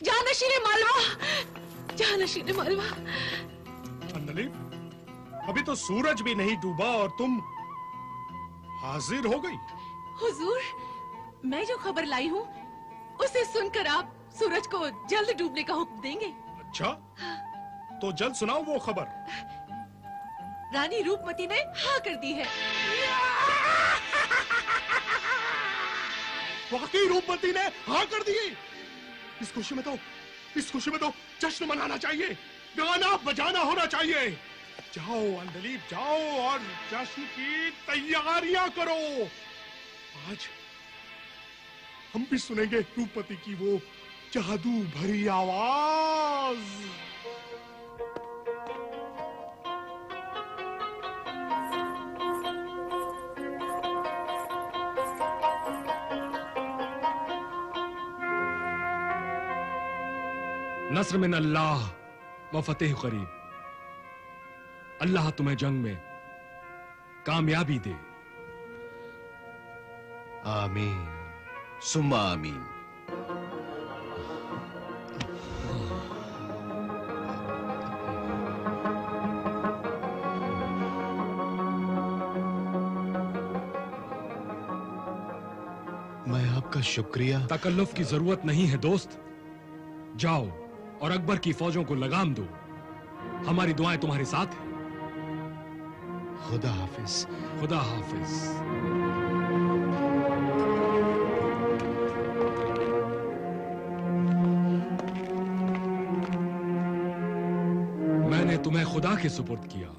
जानशीने मालवा, जानशीने मालवा। अंदलीब, अभी तो सूरज भी नहीं डूबा और तुम हाजिर हो गई। हुजूर, मैं जो खबर लाई हूँ उसे सुनकर आप सूरज को जल्द डूबने का हुक्म देंगे। अच्छा, तो जल्द सुनाओ वो खबर। रानी रूपमती ने हाँ कर दी है। वाकई रूपमती ने हाँ कर दी। इस खुशी में तो जश्न मनाना चाहिए, गाना बजाना होना चाहिए। जाओ अंदलीब, जाओ और जश्न की तैयारियां करो। आज हम भी सुनेंगे रूपमती की वो जादू भरी आवाज। नस्र मिन अल्लाह व फतेह करीब। अल्लाह तुम्हें जंग में कामयाबी दे। आमीन सुम्मा आमीन। मैं आपका शुक्रिया। तकल्लुफ की जरूरत नहीं है दोस्त, जाओ और अकबर की फौजों को लगाम दो। हमारी दुआएं तुम्हारे साथ हैं। खुदा हाफिज। खुदा हाफिज। मैंने तुम्हें खुदा के सुपुर्द किया।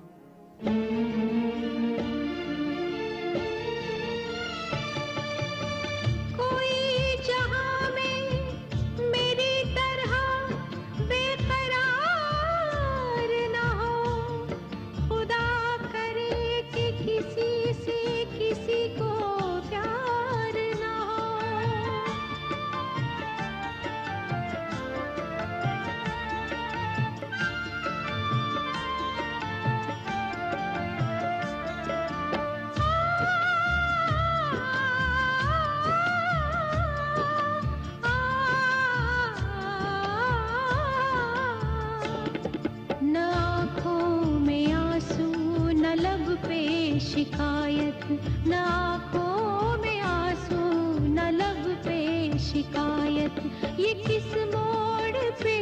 शिकायत न आँखों में आंसू न लब पे शिकायत, ये किस मोड़ पे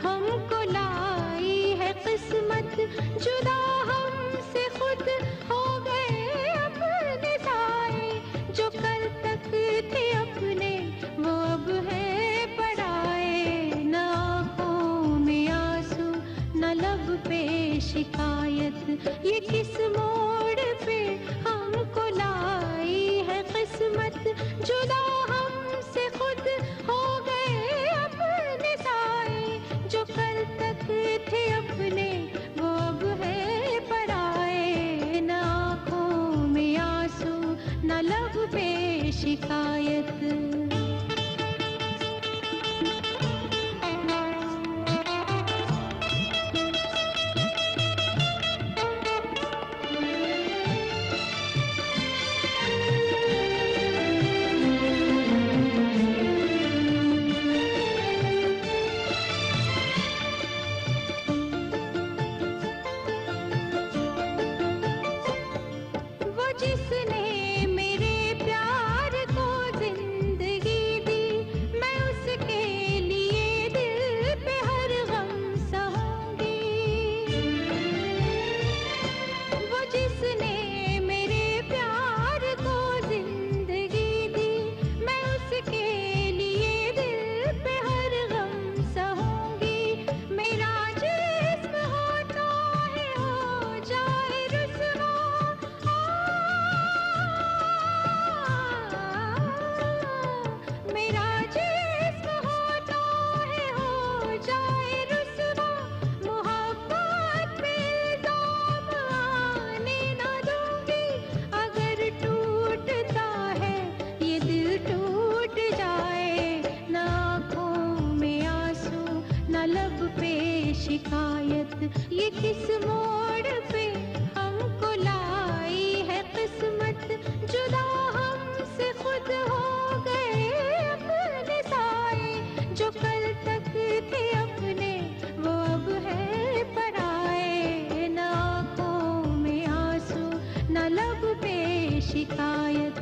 हमको लाई है किस्मत। जुदा हमसे खुद हो गए अपने साए, जो कल तक थे अपने वो अब है पराए। न आँखों में आंसू न लब पे शिकायत, ये किस मोड़ पे हमको लाई है किस्मत। जुदा हमसे खुद हो गए अपने साए, जो कल तक थे अपने वो अब है पराए। न आँखों में आंसू न लब पे शिकायत। ये किस मोड़ पे हमको लाई है किस्मत। जुदा हमसे खुद हो गए अपने साए, जो कल तक थे अपने वो अब है पराए। न आँखों में आंसू न लब पे शिकायत।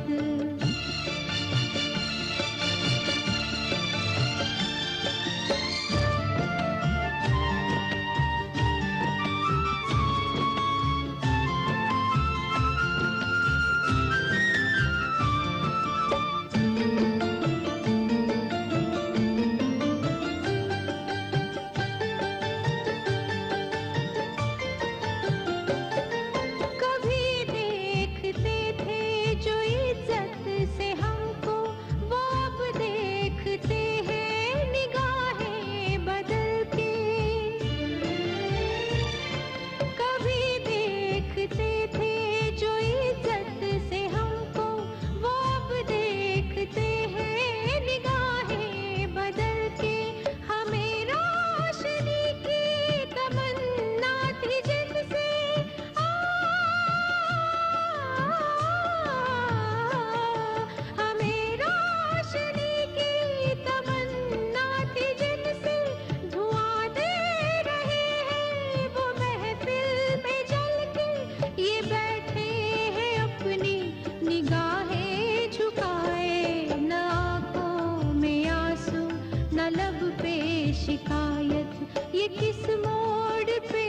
शिकायत ये किस मोड़ पे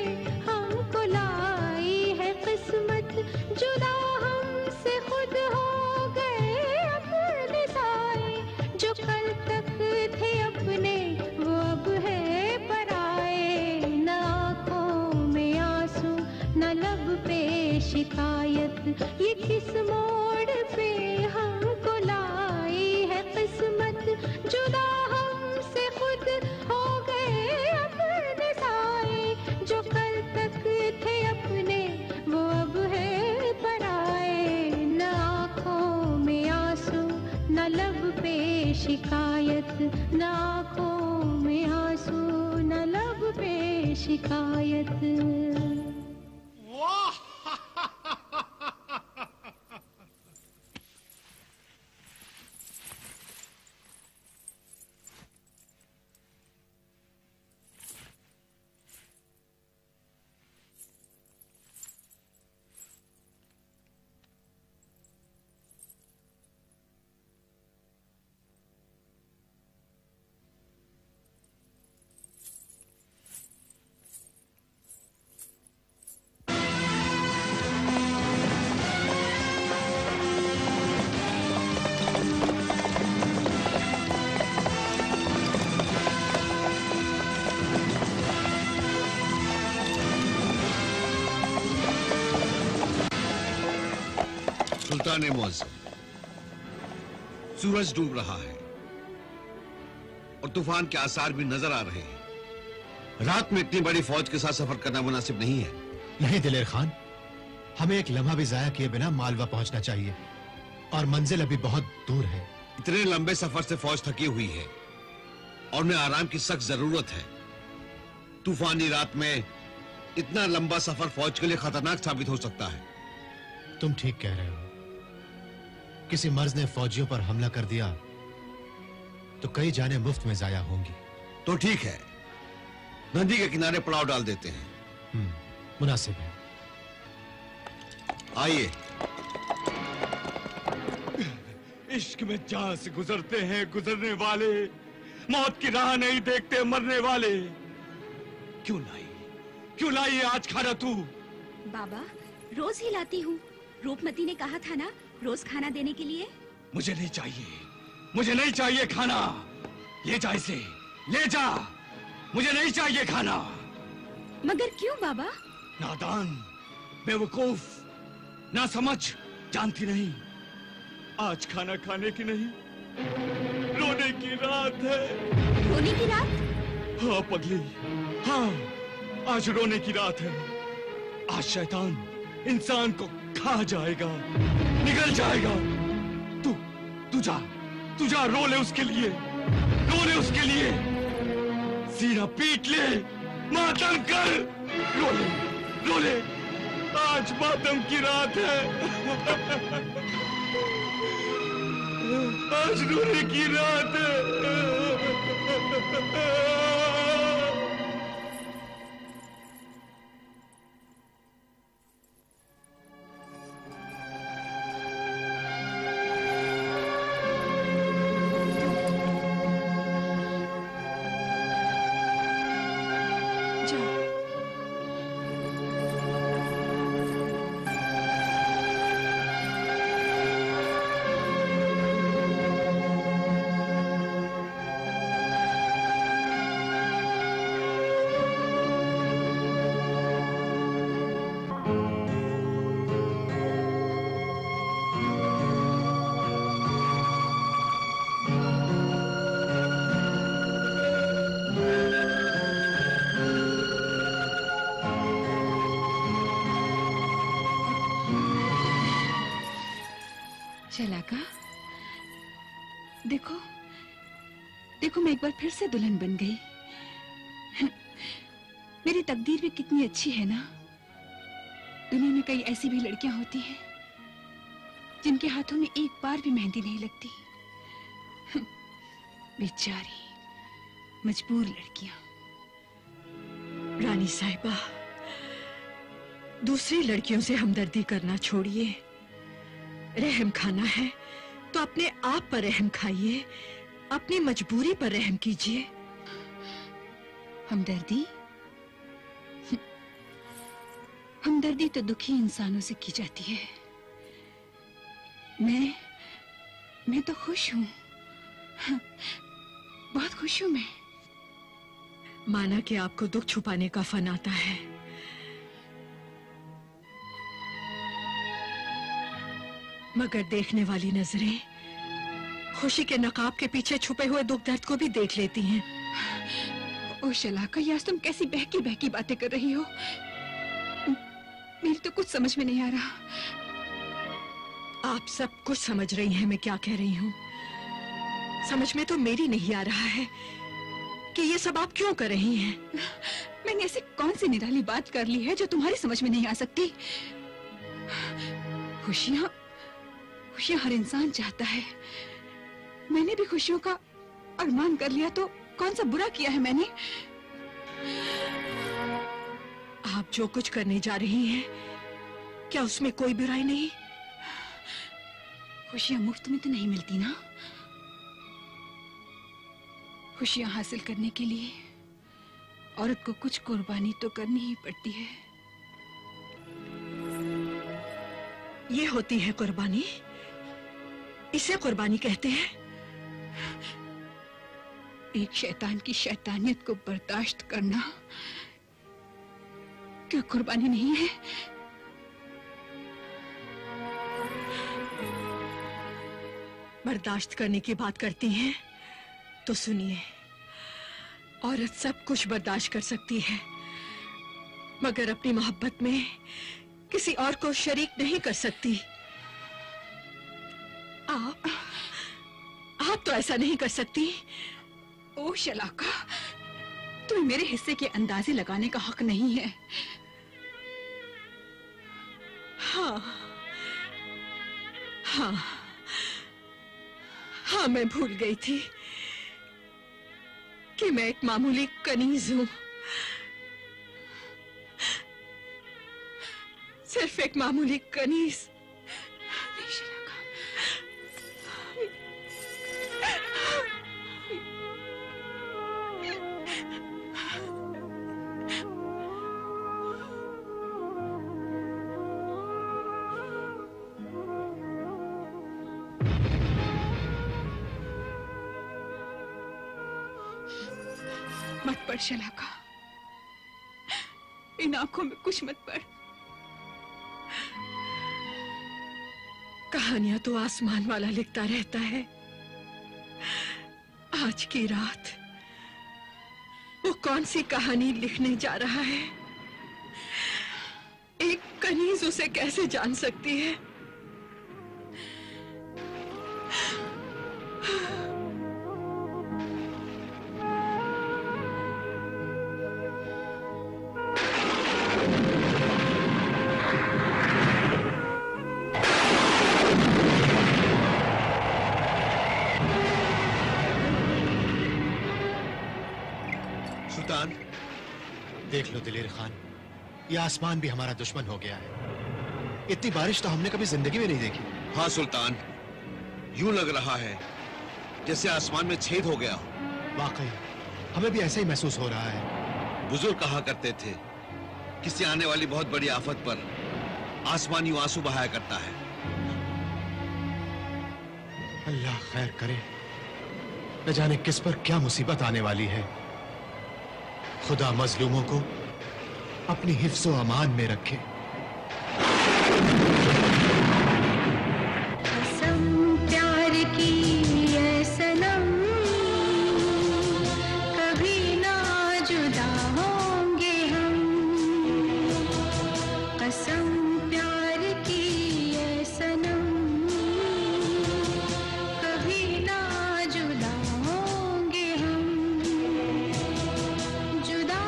हमको लाई है किस्मत। जुदा हमसे खुद हो गए अपने साए। जो कल तक थे अपने वो अब है पराए। न आँखों में आंसू न लब पे शिकायत। ये किस मोड़ पे हमको लाई है किस्मत। जुदा हमसे खुद हो गए अपने साए। जो कल तक थे अपने वो अब है पराए। न आँखों में आंसू न लब पे शिकायत। न आँखों में आंसू न लब पे शिकायत। सुल्तान मुअज्जम, सूरज डूब रहा है और तूफान के आसार भी नजर आ रहे हैं। रात में इतनी बड़ी फौज के साथ सफर करना मुनासिब नहीं है। नहीं दिलेर खान, हमें एक लम्हा भी जाया किए बिना मालवा पहुंचना चाहिए और मंजिल अभी बहुत दूर है। इतने लंबे सफर से फौज थकी हुई है और उन्हें आराम की सख्त जरूरत है। तूफानी रात में इतना लंबा सफर फौज के लिए खतरनाक साबित हो सकता है। तुम ठीक कह रहे हो। किसी मर्ज ने फौजियों पर हमला कर दिया तो कई जानें मुफ्त में जाया होंगी। तो ठीक है, नदी के किनारे पड़ाव डाल देते हैं। मुनासिब है। आइए। इश्क में जान से गुजरते हैं गुजरने वाले, मौत की राह नहीं देखते मरने वाले। क्यों लाई आज खाना तू? बाबा, रोज ही लाती हूँ। रूपमती ने कहा था ना रोज खाना देने के लिए। मुझे नहीं चाहिए खाना। ले जा इसे, ले जा। मुझे नहीं चाहिए खाना। मगर क्यों बाबा? नादान, बेवकूफ, ना समझ, जानती नहीं आज खाना खाने की नहीं, रोने की रात है। रोने की रात? हाँ पगली, हाँ, आज रोने की रात है। आज शैतान इंसान को खा जाएगा, निगल जाएगा। तू जा, रो ले उसके लिए, सीना पीट ले, मातम कर, रो ले, आज मातम की रात है। आज रोने की रात है। शलाका, देखो देखो मैं एक बार फिर से दुल्हन बन गई। मेरी तकदीर भी कितनी अच्छी है ना। दुनिया में कई ऐसी भी लड़कियां होती हैं जिनके हाथों में एक बार भी मेहंदी नहीं लगती। बेचारी मजबूर लड़कियां। रानी साहिबा, दूसरी लड़कियों से हमदर्दी करना छोड़िए। रहम खाना है तो अपने आप पर रहम खाइए, अपनी मजबूरी पर रहम कीजिए। हमदर्दी? हमदर्दी तो दुखी इंसानों से की जाती है। मैं तो खुश हूं, बहुत खुश हूं मैं। माना कि आपको दुख छुपाने का फन आता है, मगर देखने वाली नजरें खुशी के नकाब के पीछे छुपे हुए दुख दर्द को भी देख लेती हैं। ओ शलाका, यार तुम कैसी बहकी बहकी बातें कर रही हो। मेरी तो कुछ समझ में नहीं आ रहा। आप सब कुछ समझ रही हैं मैं क्या कह रही हूँ। समझ में तो मेरी नहीं आ रहा है कि ये सब आप क्यों कर रही हैं। मैंने ऐसी कौन सी निराली बात कर ली है जो तुम्हारी समझ में नहीं आ सकती। खुशियां हर इंसान चाहता है। मैंने भी खुशियों का अरमान कर लिया तो कौन सा बुरा किया है मैंने। आप जो कुछ करने जा रही हैं, क्या उसमें कोई बुराई नहीं? खुशियां मुफ्त में तो नहीं मिलती ना। खुशियां हासिल करने के लिए औरत को कुछ कुर्बानी तो करनी ही पड़ती है। ये होती है कुर्बानी, इसे कुर्बानी कहते हैं। एक शैतान की शैतानियत को बर्दाश्त करना क्या कुर्बानी नहीं है? बर्दाश्त करने की बात करती हैं तो सुनिए, औरत सब कुछ बर्दाश्त कर सकती है, मगर अपनी मोहब्बत में किसी और को शरीक नहीं कर सकती। आप तो ऐसा नहीं कर सकती। ओ शलाका, तुम्हें मेरे हिस्से के अंदाजे लगाने का हक नहीं है। हाँ, मैं भूल गई थी कि मैं एक मामूली कनीज हूं। सिर्फ एक मामूली कनीज। मत पढ़ शलाका, इन आंखों में कुछ मत पढ़। कहानियां तो आसमान वाला लिखता रहता है। आज की रात वो कौन सी कहानी लिखने जा रहा है, एक कनीज उसे कैसे जान सकती है। सुल्तान, देख लो दिलेर खान, ये आसमान भी हमारा दुश्मन हो गया है। इतनी बारिश तो हमने कभी जिंदगी में नहीं देखी। हाँ सुल्तान, यूं लग रहा है जैसे आसमान में छेद हो गया हो। वाकई हमें भी ऐसा ही महसूस हो रहा है। बुजुर्ग कहा करते थे, किसी आने वाली बहुत बड़ी आफत पर आसमान यूं आंसू बहाया करता है। अल्लाह खैर करे, न जाने किस पर क्या मुसीबत आने वाली है। खुदा मजलूमों को अपनी हिफ्ज़ो अमान में रखे। कसम प्यार की है सनम, कभी ना जुदा होंगे हम। कसम प्यार की है सनम, कभी ना जुदा होंगे हम। जुदा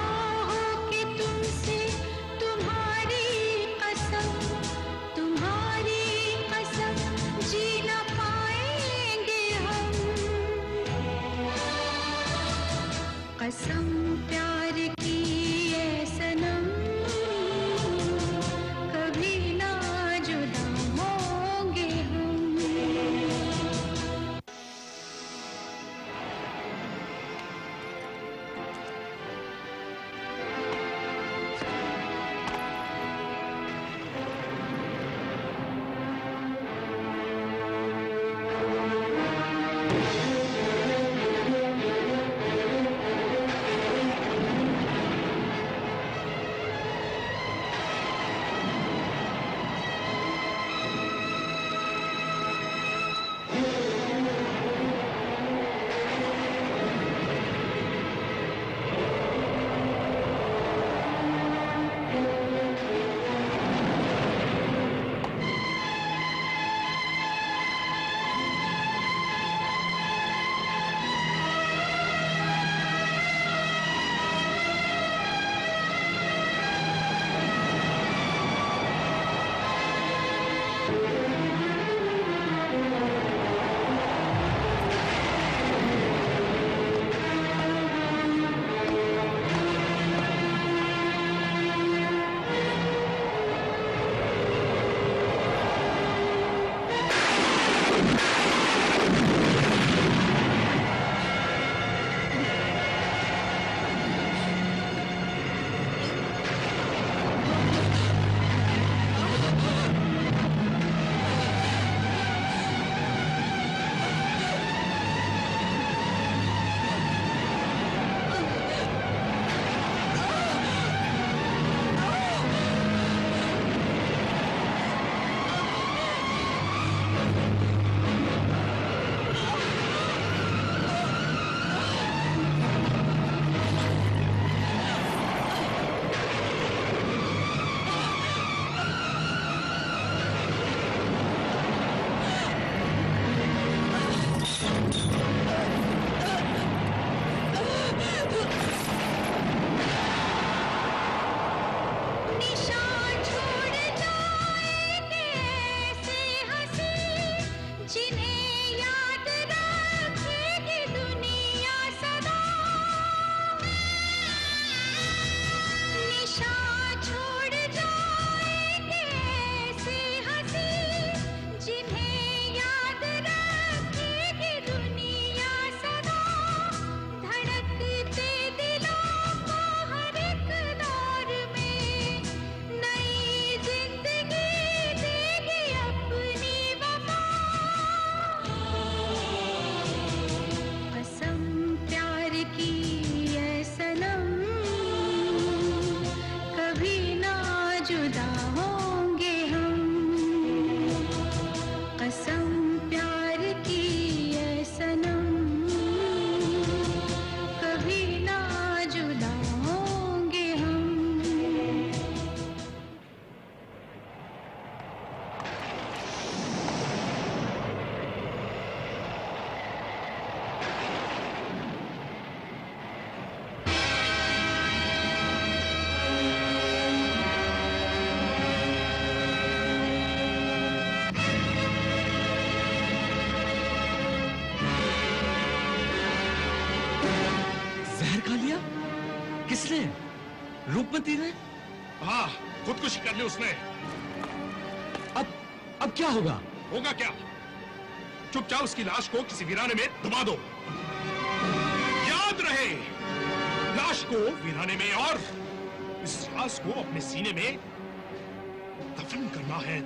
होके तुमसे तुम्हारी कसम, तुम्हारी कसम जी ना पाएंगे हम। कसम प्यार की है सनम, कभी ना जुदा होंगे हम। किसने? रूपमती ने? हाँ, खुदकुशी कर ली उसने। अब क्या होगा? होगा क्या? चुपचाप उसकी लाश को किसी वीराने में दबा दो। याद रहे, लाश को वीराने में और इस लाश को अपने सीने में दफन करना है।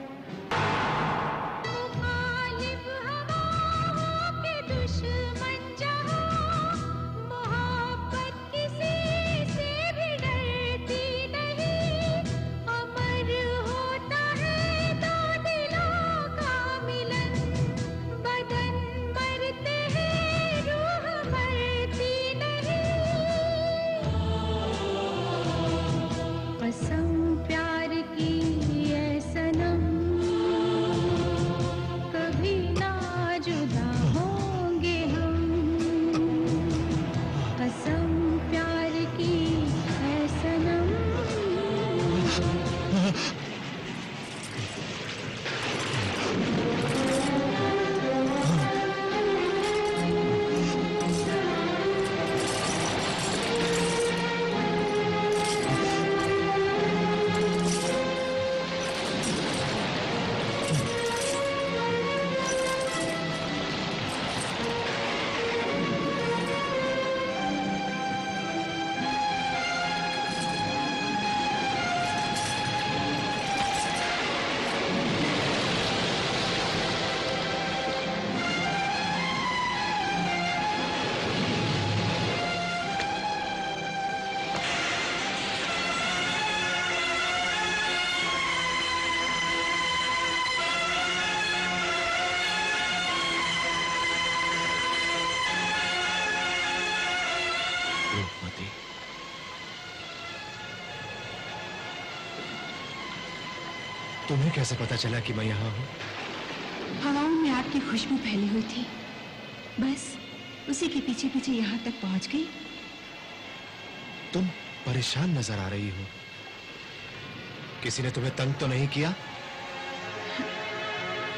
तुम्हें कैसे पता चला कि मैं यहाँ हूँ? हवाओं में आपकी खुशबू फैली हुई थी, बस उसी के पीछे पीछे यहाँ तक पहुँच गई। तुम परेशान नजर आ रही हो। किसी ने तुम्हें तंग तो नहीं किया?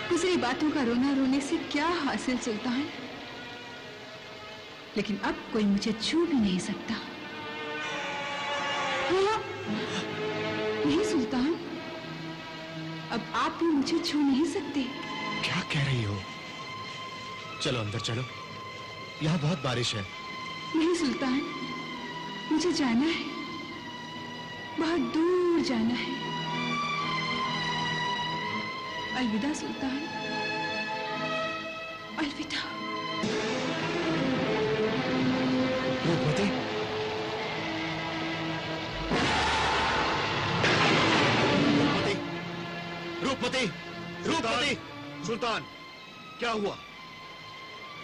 गुजरी बातों का रोना रोने से क्या हासिल सुल्तान, लेकिन अब कोई मुझे छू भी नहीं सकता। हाँ, नहीं सुल्तान, अब आप भी मुझे छू नहीं सकते। क्या कह रही हो? चलो अंदर चलो, यहाँ बहुत बारिश है। नहीं सुल्तान, मुझे जाना है, बहुत दूर जाना है। अलविदा सुल्तान, अलविदा। रूपमती, रूपमती, रूपमती, सुल्तान, क्या हुआ?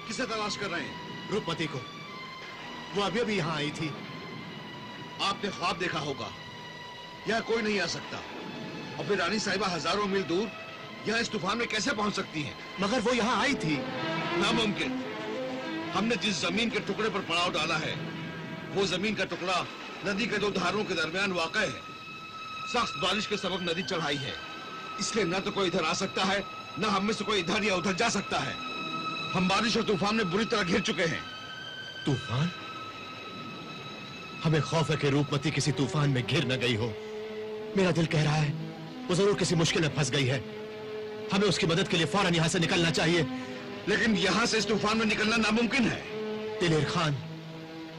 किसे तलाश कर रहे हैं? रूपमती को। वो अभी अभी यहाँ आई थी। आपने ख्वाब देखा होगा, यहाँ कोई नहीं आ सकता। और फिर रानी साहिबा हजारों मील दूर यहाँ इस तूफान में कैसे पहुंच सकती हैं? मगर वो यहाँ आई थी। नामुमकिन। हमने जिस जमीन के टुकड़े पर पड़ाव डाला है, वो जमीन का टुकड़ा नदी के दो धारों के दरमियान वाक़ है। सख्त बारिश के सबब नदी चढ़ाई है, इसलिए न तो कोई इधर आ सकता है, न हम में से कोई इधर या उधर जा सकता है। हम बारिश और तूफान में बुरी तरह घिर चुके हैं। तूफान? हमें खौफ है कि रूपमती किसी तूफान में घिर न गई हो। मेरा दिल कह रहा है वो जरूर किसी मुश्किल में फंस गई है। हमें उसकी मदद के लिए फौरन यहाँ से निकलना चाहिए। लेकिन यहाँ से इस तूफान में निकलना नामुमकिन है। दिलेर खान,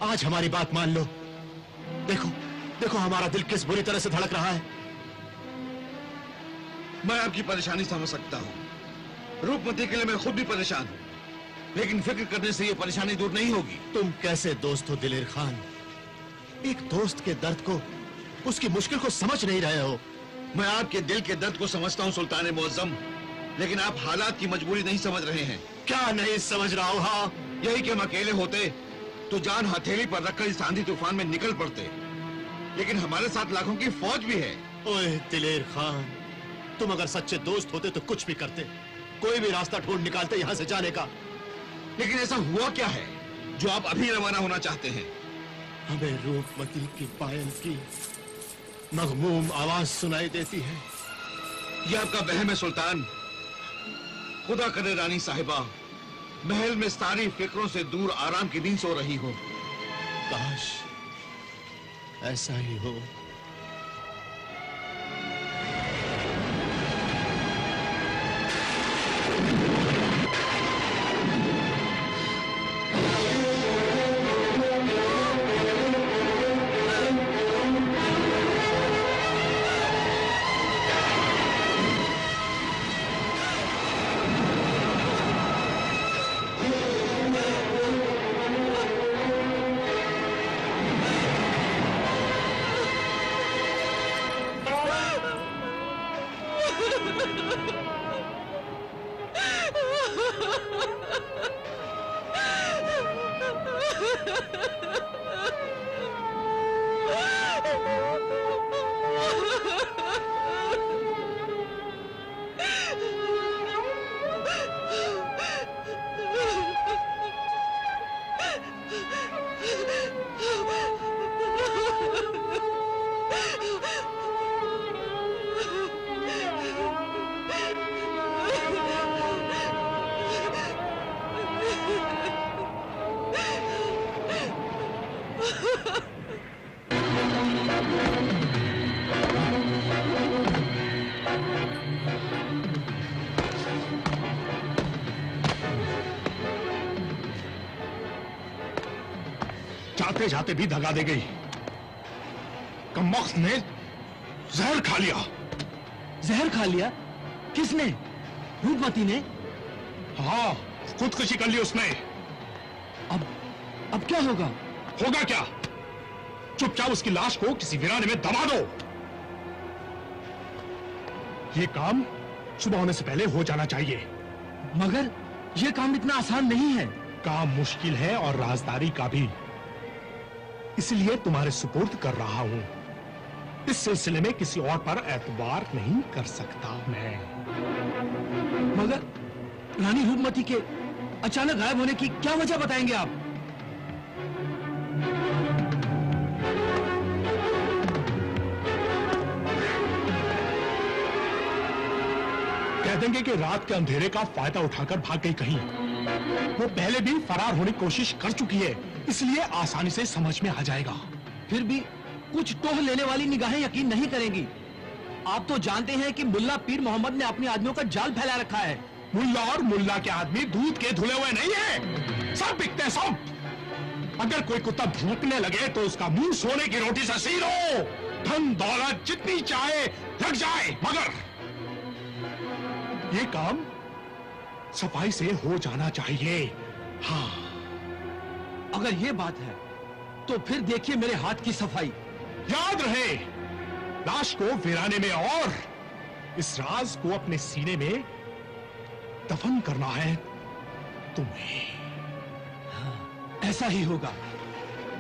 आज हमारी बात मान लो। देखो, देखो हमारा दिल किस बुरी तरह से धड़क रहा है। मैं आपकी परेशानी समझ सकता हूँ। रूपमती के लिए मैं खुद भी परेशान हूँ, लेकिन फिक्र करने से ये परेशानी दूर नहीं होगी। तुम कैसे दोस्त हो दिलेर खान? एक दोस्त के दर्द को, उसकी मुश्किल को समझ नहीं रहे हो। मैं आपके दिल के दर्द को समझता हूँ सुल्तान मुअज्जम, लेकिन आप हालात की मजबूरी नहीं समझ रहे हैं। क्या नहीं समझ रहा हो? हाँ, यही कि हम अकेले होते तो जान हथेली पर रखकर इस आंधी तूफान में निकल पड़ते, लेकिन हमारे साथ लाखों की फौज भी है। ओए दिलेर खान, तुम अगर सच्चे दोस्त होते तो कुछ भी करते, कोई भी रास्ता ढूंढ निकालते यहाँ से जाने का। लेकिन ऐसा हुआ क्या है जो आप अभी रवाना होना चाहते हैं? हमें रूपमती की पायल की मगमूम आवाज सुनाई देती है। यह आपका वहम है सुल्तान। खुदा करे रानी साहिबा महल में सारी फिक्रों से दूर आराम की नींद सो रही हो। काश ऐसा ही हो। जाते जाते भी दगा दे गई। कमबख्त ने जहर खा लिया। जहर खा लिया? किसने? रूपमती ने? हाँ, खुदकुशी कर ली उसने। अब क्या होगा? होगा क्या? चुपचाप उसकी लाश को किसी वीराने में दबा दो। ये काम सुबह होने से पहले हो जाना चाहिए। मगर ये काम इतना आसान नहीं है। काम मुश्किल है और राजदारी का भी, इसलिए तुम्हारे सुपुर्द कर रहा हूं। इस सिलसिले में किसी और पर एतबार नहीं कर सकता मैं। मगर रानी रूपमती के अचानक गायब होने की क्या वजह बताएंगे आप? कह देंगे कि रात के अंधेरे का फायदा उठाकर भाग गई कहीं। वो पहले भी फरार होने की कोशिश कर चुकी है, इसलिए आसानी से समझ में आ जाएगा। फिर भी कुछ टोह लेने वाली निगाहें यकीन नहीं करेंगी। आप तो जानते हैं कि मुल्ला पीर मोहम्मद ने अपने आदमियों का जाल फैला रखा है। मुल्ला और मुल्ला के आदमी दूध के धुले हुए नहीं है, सब बिकते हैं सब। अगर कोई कुत्ता भौंकने लगे तो उसका मुंह सोने की रोटी से सील हो। धन दौलत जितनी चाहे लग जाए, मगर ये काम सफाई से हो जाना चाहिए। हाँ, अगर ये बात है तो फिर देखिए मेरे हाथ की सफाई। याद रहे, लाश को वीराने में और इस राज को अपने सीने में दफन करना है तुम्हें। हाँ, ऐसा ही होगा,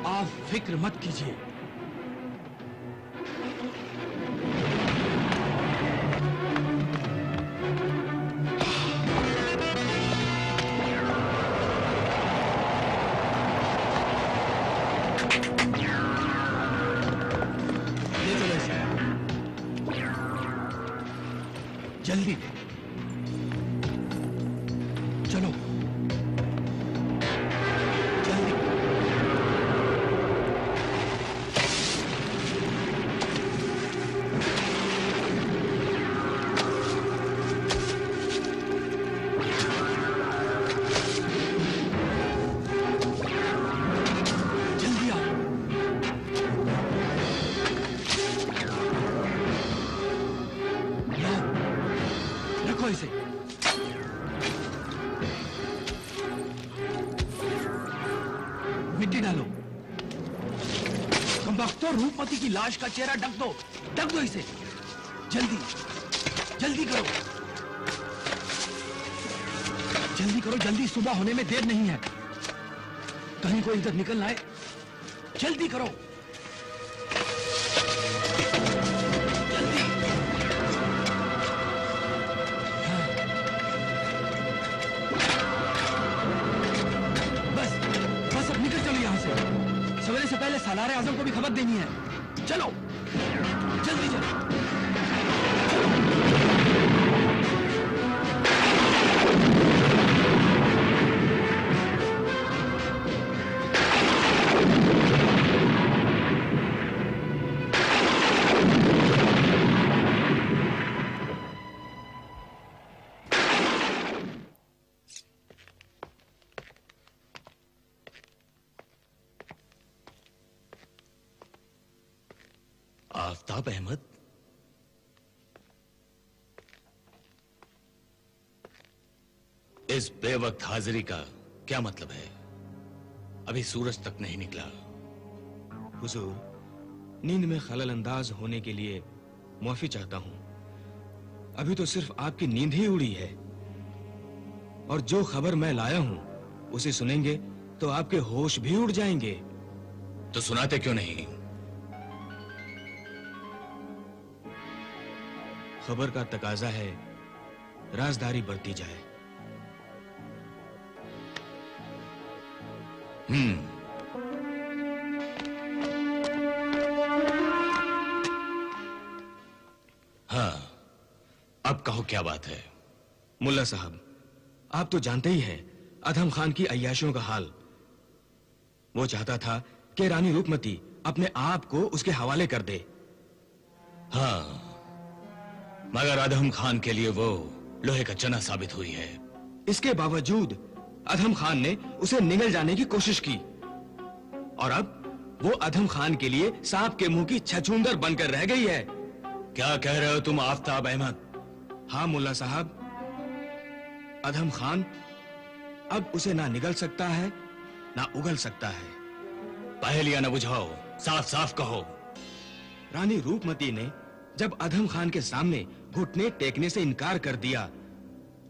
आप फिक्र मत कीजिए। जल्दी चलो, जल्दी। जल्दी आओ। रखो इसे। मिट्टी डालो। कमबख्तो, रूपमती की लाश का चेहरा ढक दो इसे। जल्दी जल्दी करो, जल्दी करो, जल्दी, सुबह होने में देर नहीं है। कहीं कोई इधर निकल ना आए। जल्दी करो, जल्दी। हाँ। बस अब निकल चलो यहाँ से। सवेरे से पहले सालारे आजम को भी खबर देनी है। चलो जल्दी चलो। आफताब अहमद, इस बेवक्त हाजिरी का क्या मतलब है? अभी सूरज तक नहीं निकला। हुजूर, नींद में खलल अंदाज होने के लिए माफी चाहता हूं। अभी तो सिर्फ आपकी नींद ही उड़ी है, और जो खबर मैं लाया हूं उसे सुनेंगे तो आपके होश भी उड़ जाएंगे। तो सुनाते क्यों नहीं? खबर का तकाजा है, राजदारी बरती जाए। हाँ, अब कहो क्या बात है? मुल्ला साहब, आप तो जानते ही हैं अधम खान की अय्याशियों का हाल। वो चाहता था कि रानी रूपमती अपने आप को उसके हवाले कर दे। हाँ, मगर अधम खान के लिए वो लोहे का चना साबित हुई है। इसके बावजूद अधम खान ने उसे निगल जाने की कोशिश की, और अब वो अधम खान के लिए सांप के मुंह की छछूंदर बनकर रह गई है। क्या कह रहे हो तुम आफताब अहमद? हाँ मुल्ला साहब, अधम खान अब उसे ना निगल सकता है ना उगल सकता है। पहेलियां न बुझाओ, साफ साफ कहो। रानी रूपमती ने जब अधम खान के सामने घुटने टेकने से इनकार कर दिया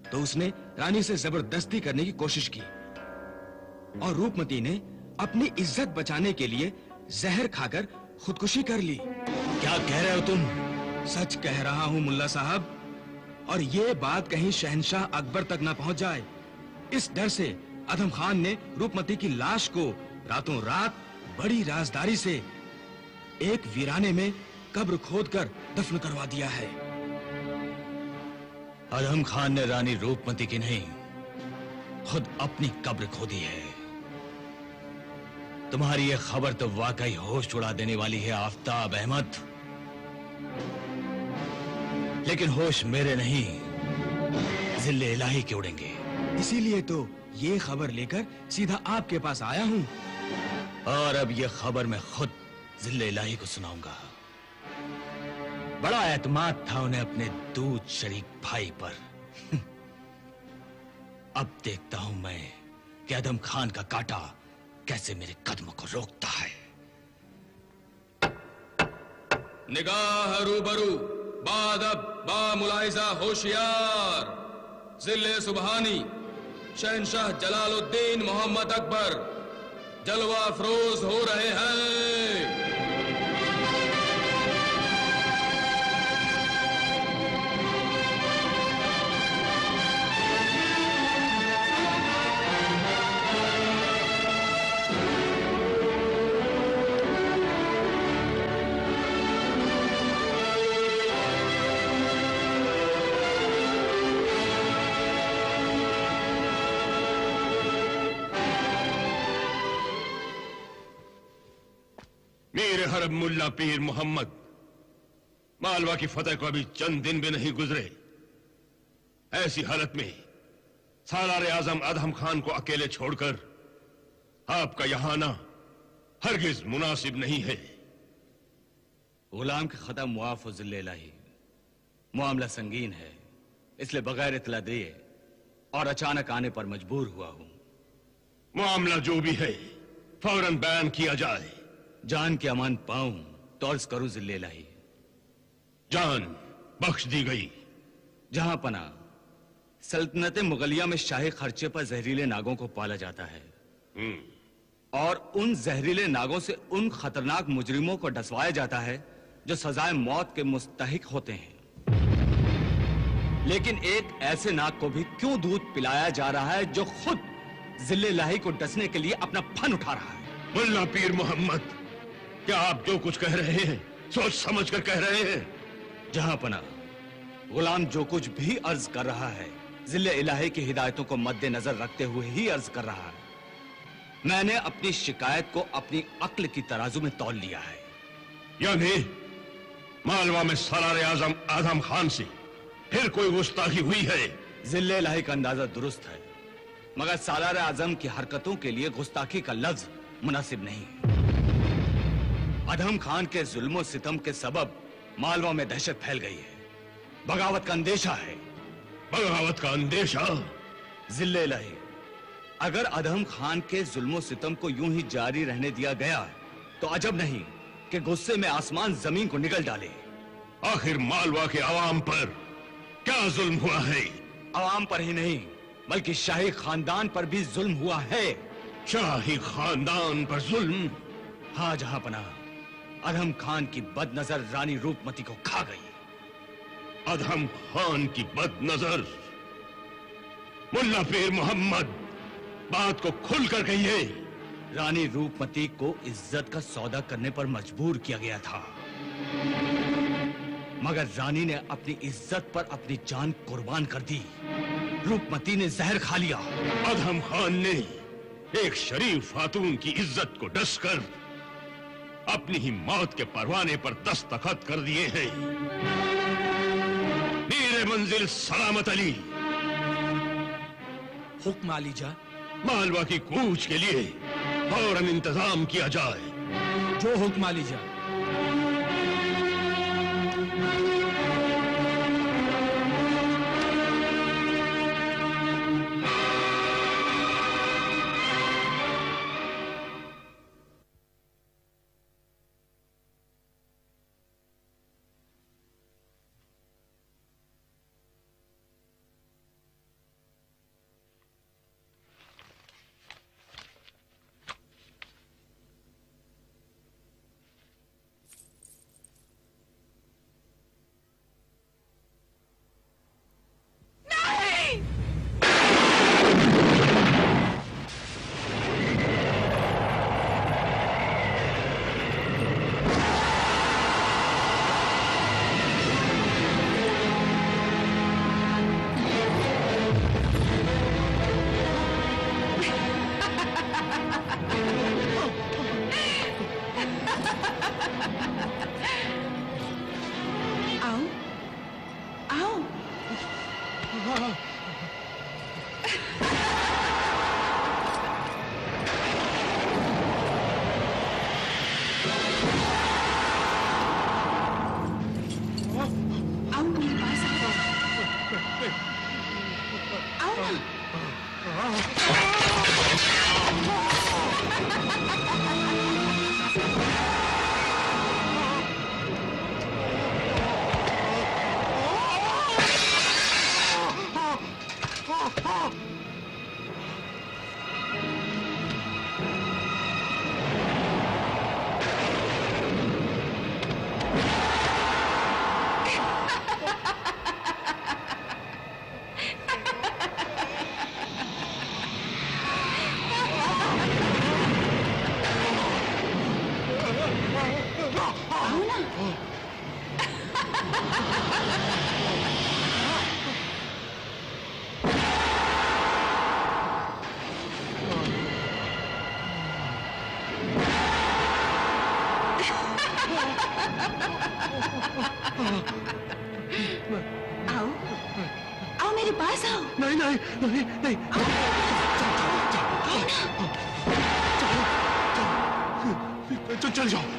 तो उसने रानी से जबरदस्ती करने की कोशिश की, और रूपमती ने अपनी इज्जत बचाने के लिए जहर खाकर खुदकुशी कर ली। क्या कह रहे हो तुम? सच कह रहा हूं मुल्ला साहब, और ये बात कहीं शहंशाह अकबर तक ना पहुंच जाए, इस डर से अधम खान ने रूपमती की लाश को रातों रात बड़ी राजदारी से एक वीराने में कब्र खोदकर दफन करवा दिया है। अधम खान ने रानी रूपमती की नहीं, खुद अपनी कब्र खोदी है। तुम्हारी ये खबर तो वाकई होश उड़ा देने वाली है आफताब अहमद, लेकिन होश मेरे नहीं, जिल्ले इलाही के उड़ेंगे। इसीलिए तो ये खबर लेकर सीधा आपके पास आया हूं, और अब ये खबर मैं खुद जिल्ले इलाही को सुनाऊंगा। बड़ा एतमाद था उन्हें अपने दूध शरीक भाई पर। अब देखता हूं मैं कि अधम खान का कांटा कैसे मेरे कदमों को रोकता है। निगाह रूबरू, बादब बा मुलाइजा होशियार, जिले सुबहानी, शहंशाह जलालुद्दीन मोहम्मद अकबर जलवा अफरोज हो रहे हैं। मेरे हरब मुल्ला पीर मोहम्मद, मालवा की फतह को अभी चंद दिन भी नहीं गुजरे। ऐसी हालत में सालार आजम अधम खान को अकेले छोड़कर आपका यहां आना हरगिज मुनासिब नहीं है। गुलाम के खत्म मुआफ जिल्ले इलाही, मामला संगीन है, इसलिए बगैर इतला दिए और अचानक आने पर मजबूर हुआ हूं। मामला जो भी है फौरन बयान किया जाए। जान के अमान पाऊं तो अर्ज करूं जिल्ले इलाही। जान बख्श दी गई। जहां पना सल्तनत मुगलिया में शाही खर्चे पर जहरीले नागों को पाला जाता है, और उन जहरीले नागों से उन खतरनाक मुजरिमों को डसवाया जाता है जो सजाए मौत के मुस्तहिक होते हैं। लेकिन एक ऐसे नाग को भी क्यों दूध पिलाया जा रहा है जो खुद जिले इलाही को डसने के लिए अपना फन उठा रहा है? मुल्ला पीर मोहम्मद, क्या आप जो कुछ कह रहे हैं सोच समझ कर कह रहे हैं? जहां पना गुलाम जो कुछ भी अर्ज कर रहा है जिले इलाही की हिदायतों को मद्देनजर रखते हुए ही अर्ज कर रहा है। मैंने अपनी शिकायत को अपनी अक्ल की तराजू में तौल लिया है। यानी मालवा में सालार आजम आजम खान से फिर कोई गुस्ताखी हुई है? जिले इलाही का अंदाजा दुरुस्त है, मगर सालार आजम की हरकतों के लिए गुस्ताखी का लफ्ज मुनासिब नहीं। अधम खान के जुल्मो सितम के सबब मालवा में दहशत फैल गई है। बगावत का अंदेशा है। बगावत का अंदेशा? जिल्ले लहे, अगर अधम खान के जुल्मो सितम को यूं ही जारी रहने दिया गया तो अजब नहीं कि गुस्से में आसमान जमीन को निगल डाले। आखिर मालवा के आवाम पर क्या जुल्म हुआ है? आवाम पर ही नहीं बल्कि शाही खानदान पर भी जुल्म हुआ है। शाही खानदान पर जुल्म? हाँ जहांपना, अधम खान की बदनजर रानी रूपमती को खा गई। अधम खान की बदनजर? मुल्ला पीर मोहम्मद बात को खुलकर कहिए। रानी रूपमती को इज्जत का सौदा करने पर मजबूर किया गया था, मगर रानी ने अपनी इज्जत पर अपनी जान कुर्बान कर दी। रूपमती ने जहर खा लिया। अधम खान ने एक शरीफ खातून की इज्जत को डसकर अपनी ही मौत के परवाने पर दस्तखत कर दिए हैं। मीर मंजिल सलामत अली। हुक्म आलीजा। मालवा की कूच के लिए फौरन इंतजाम किया जाए। जो हुक्म आलीजा।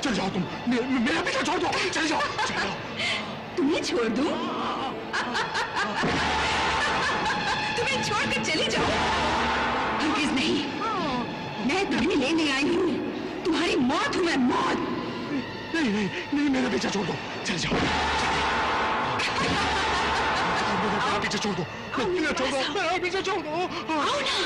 चल जाओ तुम, मेरा पीछा छोड़ दो, चल जाओ। तुम्हें छोड़ दूं? तुम्हें छोड़कर चली जाओ? हरगिज़ नहीं, मैं तुम्हें लेने आई हूँ। तुम्हारी मौत हूँ मैं, मौत। नहीं नहीं नहीं, मेरा पीछा छोड़ दो, चल जाओ। मेरा पीछा छोड़ दो, मेरा पीछा छोड़ दो। आओ ना।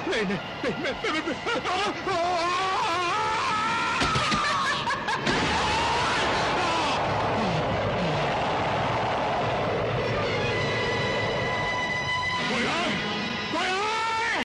नहीं,